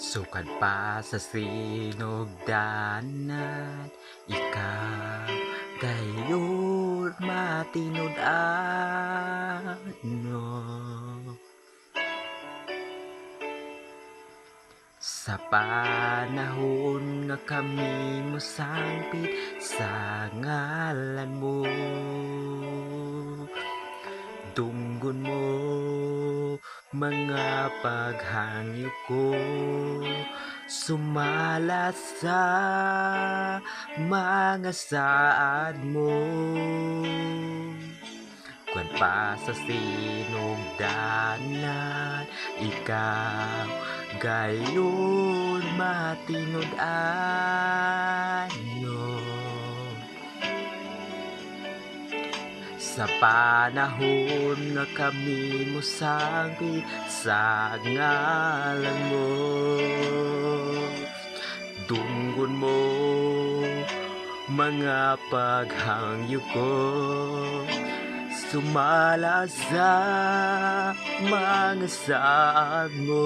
Sukad pa sa sinugdanan, ikaw gayon matinud-ano. Sa panahon nga kami mosangpit sa ngalan mo, dunggon mo mga paghangyo ko, sumala sa mga saad mo. Kwan pa sa sinugdanan, ikaw gayon matinud-ano. Sa panahon nga kami mosangpit sa ngalan mo, dunggon mo mga paghangyo ko, sumala sa mga saad mo.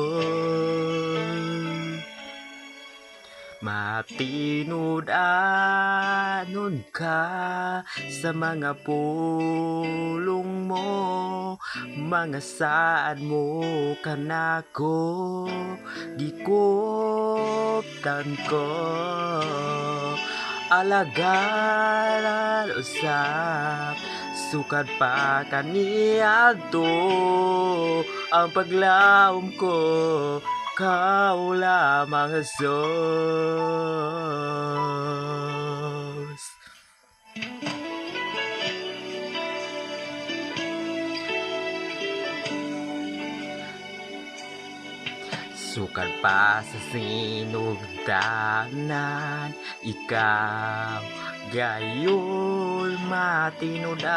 Matinud-anon ka sa mga pulong mo, mga saad mo kanako gikoptan ko, alagaran usap sukad pa kaniadto ang paglawom ko, kau lamang Diyos. Sukad pa sa sinugdanan, ikaw gayon matinud-ano.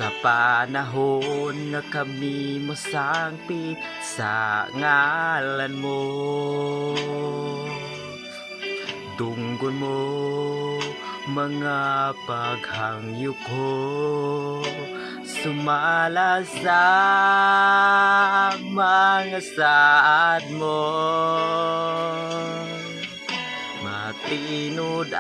Sa panahon nga kami mosangpit sa ngalan mo, dunggon mo mga paghangyo ko, sumala sa mga saad mo. Matinud